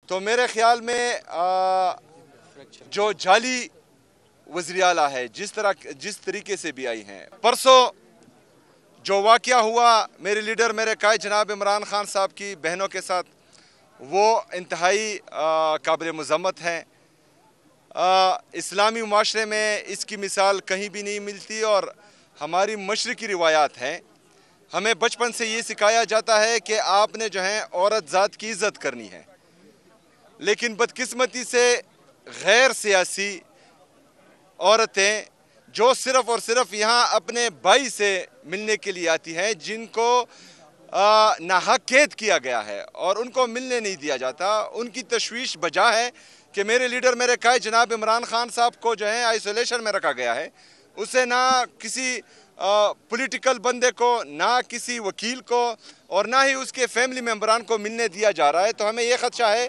तो मेरे ख्याल में जो जाली वज़ीर आला है, जिस तरीके से भी आई हैं, परसों जो वाक़या हुआ मेरे लीडर मेरे कायद जनाब इमरान खान साहब की बहनों के साथ, वो इंतहाई काबिल मज़म्मत हैं। इस्लामी माशरे में इसकी मिसाल कहीं भी नहीं मिलती और हमारी मशरक़ी रिवायात हैं। हमें बचपन से ये सिखाया जाता है कि आपने जो है औरत ज़ात की इज़्ज़त करनी है, लेकिन बदकिस्मती से गैर सियासी औरतें जो सिर्फ़ और सिर्फ यहाँ अपने भाई से मिलने के लिए आती हैं, जिनको नाहक कैद किया गया है और उनको मिलने नहीं दिया जाता, उनकी तशवीश बजा है कि मेरे लीडर मेरे कायद जनाब इमरान खान साहब को जो है आइसोलेशन में रखा गया है। उसे ना किसी पॉलिटिकल बंदे को, ना किसी वकील को और ना ही उसके फैमिली मेम्बरान को मिलने दिया जा रहा है। तो हमें ये ख़दशा है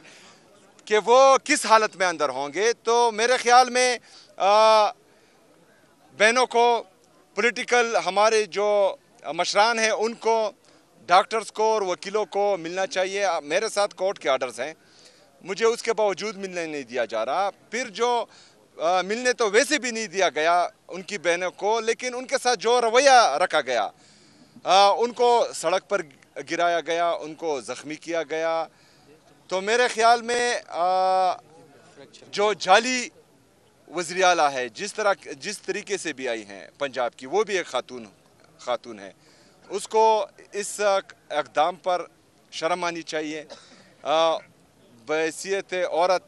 कि वो किस हालत में अंदर होंगे। तो मेरे ख्याल में बहनों को, पॉलिटिकल हमारे जो मशरान हैं, उनको, डॉक्टर्स को और वकीलों को मिलना चाहिए। मेरे साथ कोर्ट के आर्डर्स हैं, मुझे उसके बावजूद मिलने नहीं दिया जा रहा। फिर जो मिलने तो वैसे भी नहीं दिया गया उनकी बहनों को, लेकिन उनके साथ जो रवैया रखा गया, उनको सड़क पर गिराया गया, उनको ज़ख्मी किया गया। तो मेरे ख्याल में जो जाली वज़ीर आला है, जिस तरीके से भी आई हैं पंजाब की, वो भी एक खातून है, उसको इस इक़दाम पर शर्म आनी चाहिए। बहैसियत औरत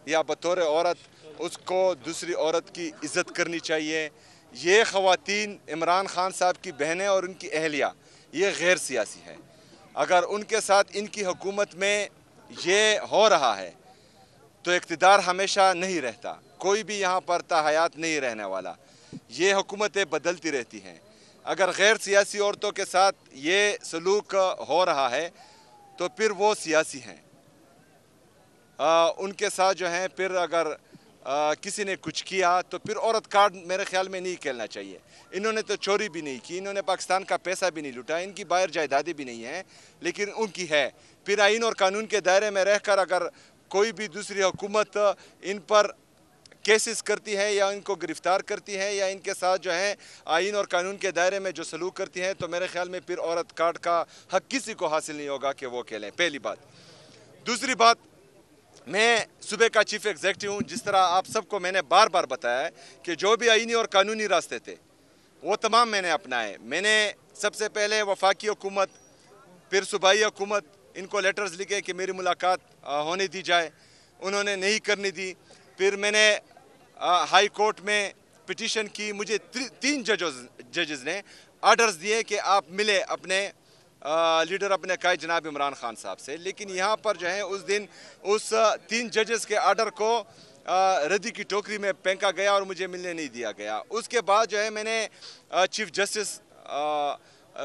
या बतौर औरत उसको दूसरी औरत की इज़्ज़त करनी चाहिए। ये ख़वातीन इमरान खान साहब की बहनें और उनकी अहलिया, ये गैर सियासी है। अगर उनके साथ इनकी हुकूमत में ये हो रहा है तो इक़्तिदार हमेशा नहीं रहता, कोई भी यहाँ पर ताहयात नहीं रहने वाला। ये हुकूमतें बदलती रहती हैं। अगर गैर सियासी औरतों के साथ ये सलूक हो रहा है तो फिर वो सियासी हैं। उनके साथ जो है फिर अगर किसी ने कुछ किया तो फिर औरत कार्ड मेरे ख्याल में नहीं खेलना चाहिए। इन्होंने तो चोरी भी नहीं की, इन्होंने पाकिस्तान का पैसा भी नहीं लूटा, इनकी बाहर जायदादें भी नहीं हैं, लेकिन उनकी है। फिर आइन और कानून के दायरे में रहकर अगर कोई भी दूसरी हुकूमत इन पर केसेस करती है या इनको गिरफ्तार करती है या इनके साथ जो है आइन और कानून के दायरे में जो सलूक करती है, तो मेरे ख्याल में फिर औरत कार्ड का हक किसी को हासिल नहीं होगा कि वो खेलें। पहली बात। दूसरी बात, मैं सूबे का चीफ एग्जीक्यूटिव हूँ। जिस तरह आप सबको मैंने बार बार बताया है कि जो भी आइनी और कानूनी रास्ते थे वो तमाम मैंने अपनाए। मैंने सबसे पहले वफाकी हुकूमत, फिर सूबाई हुकूमत, इनको लेटर्स लिखे कि मेरी मुलाकात होने दी जाए, उन्होंने नहीं करने दी। फिर मैंने हाई कोर्ट में पिटीशन की, मुझे 3 जजेस ने आर्डर्स दिए कि आप मिले अपने लीडर अपने कायद जनाब इमरान खान साहब से। लेकिन यहाँ पर जो है उस दिन उस 3 जजेस के आर्डर को रद्दी की टोकरी में फेंका गया और मुझे मिलने नहीं दिया गया। उसके बाद जो है मैंने चीफ जस्टिस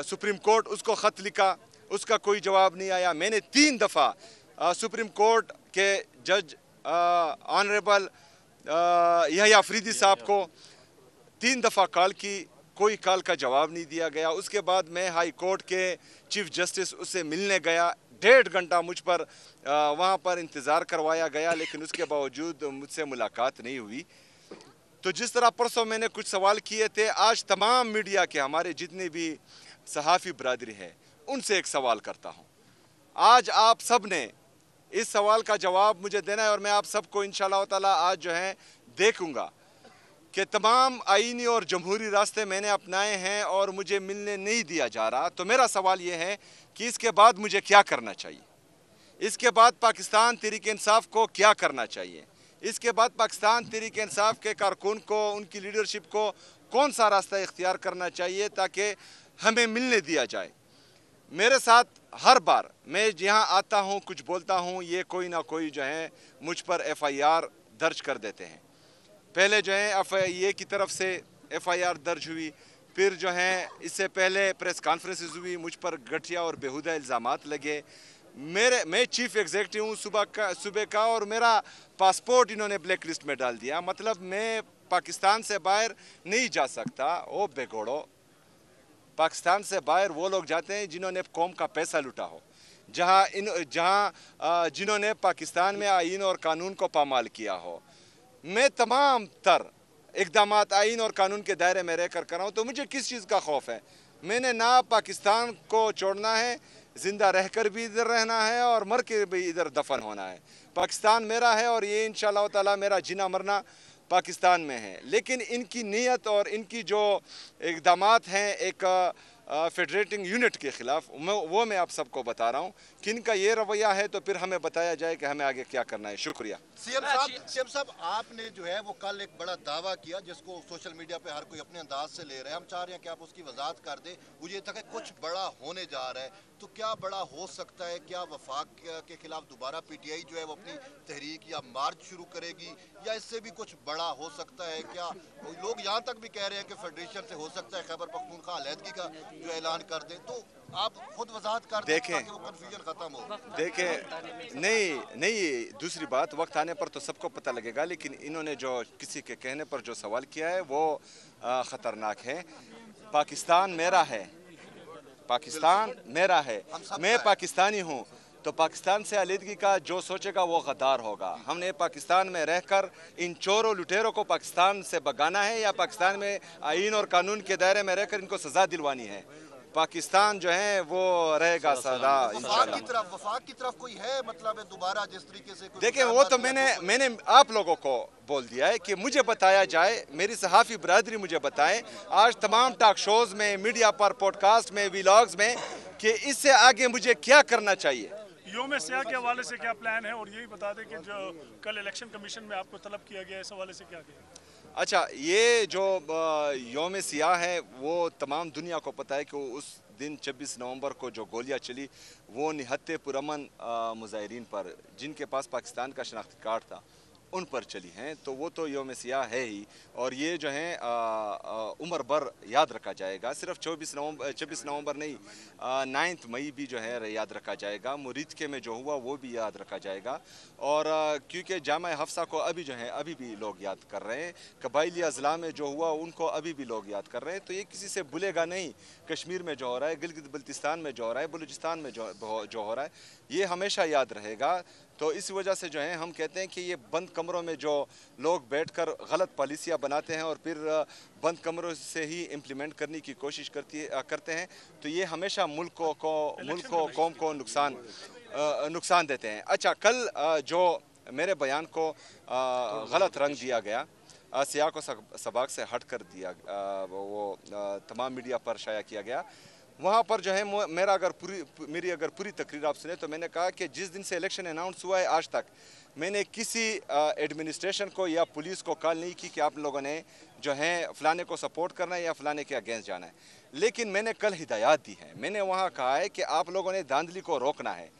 सुप्रीम कोर्ट, उसको ख़त लिखा, उसका कोई जवाब नहीं आया। मैंने 3 दफ़ा सुप्रीम कोर्ट के जज ऑनरेबल यहया अफरीदी साहब को 3 दफ़ा कॉल की, कोई कॉल का जवाब नहीं दिया गया। उसके बाद मैं हाई कोर्ट के चीफ जस्टिस उससे मिलने गया, 1.5 घंटा मुझ पर वहाँ पर इंतज़ार करवाया गया, लेकिन उसके बावजूद मुझसे मुलाकात नहीं हुई। तो जिस तरह परसों मैंने कुछ सवाल किए थे, आज तमाम मीडिया के हमारे जितने भी सहाफ़ी बरादरी है उनसे एक सवाल करता हूँ। आज आप सब ने इस सवाल का जवाब मुझे देना है और मैं आप सबको इंशाअल्लाह ताला आज जो है देखूँगा कि तमाम आईनी और जमहूरी रास्ते मैंने अपनाए हैं और मुझे मिलने नहीं दिया जा रहा। तो मेरा सवाल ये है कि इसके बाद मुझे क्या करना चाहिए, इसके बाद पाकिस्तान तहरीक इंसाफ को क्या करना चाहिए, इसके बाद पाकिस्तान तहरीक इंसाफ के कारकुन को, उनकी लीडरशिप को कौन सा रास्ता इख्तियार करना चाहिए ताकि हमें मिलने दिया जाए। मेरे साथ हर बार मैं यहाँ आता हूँ, कुछ बोलता हूँ, ये कोई ना कोई जो है मुझ पर FIR दर्ज कर देते हैं। पहले जो है FIA की तरफ से FIR दर्ज हुई, फिर जो है इससे पहले प्रेस कॉन्फ्रेंसेस हुई, मुझ पर घटिया और बेहुदा इल्ज़ामात लगे। मैं चीफ एग्जीक्यूटिव हूँ सूबे का और मेरा पासपोर्ट इन्होंने ब्लैक लिस्ट में डाल दिया। मतलब मैं पाकिस्तान से बाहर नहीं जा सकता। ओ बेगोड़ो, पाकिस्तान से बाहर वो लोग जाते हैं जिन्होंने कौम का पैसा लूटा हो। जहाँ जिन्होंने पाकिस्तान में आइन और कानून को पामाल किया हो। मैं तमाम तर इक़दामात आइन और कानून के दायरे में रह कर रहा हूँ, तो मुझे किस चीज़ का खौफ है? मैंने ना पाकिस्तान को छोड़ना है, ज़िंदा रहकर भी इधर रहना है और मर के भी इधर दफन होना है। पाकिस्तान मेरा है और ये इंशाअल्लाह ताला मेरा जीना मरना पाकिस्तान में है। लेकिन इनकी नीयत और इनकी जो इक़दामात हैं एक फेडरेटिंग यूनिट के ख़िलाफ़, वो मैं आप सबको बता रहा हूँ कि इनका ये रवैया है, तो फिर हमें बताया जाए कि हमें आगे क्या करना है। शुक्रिया। सीएम साहब, आपने जो है वो कल एक बड़ा दावा किया जिसको सोशल मीडिया पे हर कोई अपने अंदाज से ले रहे हैं। हम चाह रहे हैं कि आप उसकी वजाहत कर दें। मुझे तक कुछ बड़ा होने जा रहा है, तो क्या बड़ा हो सकता है? क्या वफाक के खिलाफ दोबारा पीटीआई जो है वो अपनी तहरीक या मार्च शुरू करेगी, या इससे भी कुछ बड़ा हो सकता है? क्या लोग यहाँ तक भी कह रहे हैं कि फेडरेशन से हो सकता है खैबर पख्तूनख्वा अलहदगी का जो ऐलान कर दें? तो आप खुद वजाहत कर दें ताकि वो कंफ्यूजन खत्म हो। देखें, नहीं, दूसरी बात, वक्त आने पर तो सबको पता लगेगा, लेकिन इन्होंने जो किसी के कहने पर जो सवाल किया है वो ख़तरनाक है। पाकिस्तान मेरा है, पाकिस्तान मेरा है, मैं पाकिस्तानी हूँ, तो पाकिस्तान से अलहदगी का जो सोचेगा वो गद्दार होगा। हमने पाकिस्तान में रहकर इन चोरों लुटेरों को पाकिस्तान से भगाना है, या पाकिस्तान में आइन और कानून के दायरे में रहकर इनको सज़ा दिलवानी है? पाकिस्तान जो है वो रहेगा सदा इंशाअल्लाह। वफाक की तरफ कोई है मतलब दोबारा जिस तरीके से? देखिए, वो तो मैंने आप लोगों को बोल दिया है कि मुझे बताया जाए, मेरी सहाफ़ी बरादरी मुझे बताएं आज तमाम टॉक शोज़ में, मीडिया पर, पॉडकास्ट में, व्लॉग्स में, कि इससे आगे मुझे क्या करना चाहिए। योम सियाह के हवाले से क्या प्लान है, और यही बता दें कि जो कल इलेक्शन कमीशन में आपको तलब किया गया है, इस हवाले से क्या किया? अच्छा, ये जो योम सियाह है वो तमाम दुनिया को पता है कि उस दिन 26 नवंबर को जो गोलियां चली वो निहत्ते पुरअमन मुजाहिरीन पर, जिनके पास पाकिस्तान का शनाख्ती कार्ड था, उन पर चली हैं। तो वो तो योम सियाह है ही, और ये जो है उम्र भर याद रखा जाएगा। सिर्फ 26 नवंबर नहीं, 9 मई भी जो है याद रखा जाएगा। मुरीदके में जो हुआ वो भी याद रखा जाएगा। और क्योंकि जामा हफ्सा को अभी जो है अभी भी लोग याद कर रहे हैं, कबाइली अजला में जो हुआ उनको अभी भी लोग याद कर रहे हैं, तो ये किसी से भूलेगा नहीं। कश्मीर में जो हो रहा है, गिलगित बल्तिस्तान में जो हो रहा है, बलूचिस्तान में जो हो रहा है, ये हमेशा याद रहेगा। तो इस वजह से जो है हम कहते हैं कि ये बंद कमरों में जो लोग बैठकर गलत पॉलिसियाँ बनाते हैं और फिर बंद कमरों से ही इम्प्लीमेंट करने की कोशिश करते हैं, तो ये हमेशा मुल्क को कौम को नुकसान देते हैं। अच्छा, कल जो मेरे बयान को गलत रंग दिया गया, सियाह को सबाक से हट कर दिया, वो तमाम मीडिया पर शाया किया गया, वहाँ पर जो है मेरी अगर पूरी तकरीर आप सुने, तो मैंने कहा कि जिस दिन से इलेक्शन अनाउंस हुआ है आज तक मैंने किसी एडमिनिस्ट्रेशन को या पुलिस को कॉल नहीं की कि आप लोगों ने जो है फ़लाने को सपोर्ट करना है या फ़लाने के अगेंस्ट जाना है। लेकिन मैंने कल हिदायत दी है, मैंने वहाँ कहा है कि आप लोगों ने धांधली को रोकना है।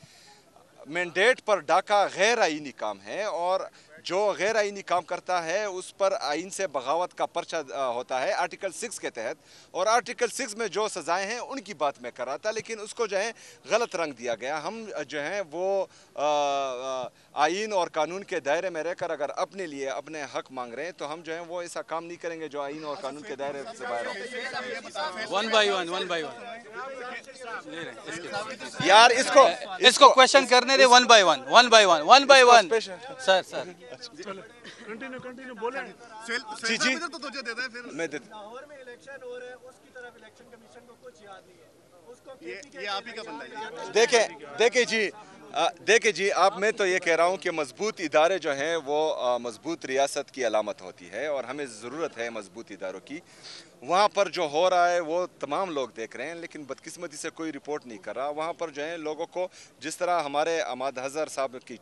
मैंडेट पर डाका गैर आईनी काम है, और जो गैर आईनी काम करता है उस पर आइन से बगावत का पर्चा होता है आर्टिकल 6 के तहत, और आर्टिकल 6 में जो सज़ाएं हैं उनकी बात मैं कर रहा था, लेकिन उसको जो है गलत रंग दिया गया। हम जो है वो आइन और कानून के दायरे में रहकर अगर अपने लिए अपने हक मांग रहे हैं, तो हम जो है वो ऐसा काम नहीं करेंगे जो आइन और कानून के दायरे से बाहर हो। वन बाई वन यार इसको क्वेश्चन करने दे, one by one sir. Continue बोले। जी तो तुझे देता है फिर। मैं देता लाहौर में इलेक्शन हो रहे हैं, उसकी तरफ इलेक्शन कमीशन को कुछ याद नहीं है, उसको ये आप ही का बंदा है। देखिए जी, मैं तो ये कह रहा हूँ कि मजबूत इदारे जो हैं वो मजबूत रियासत की अलामत होती है, और हमें ज़रूरत है मजबूत इदारों की। वहाँ पर जो हो रहा है वो तमाम लोग देख रहे हैं, लेकिन बदकिस्मती से कोई रिपोर्ट नहीं कर रहा। वहाँ पर जो है लोगों को, जिस तरह हमारे अहमद हज़र साहब की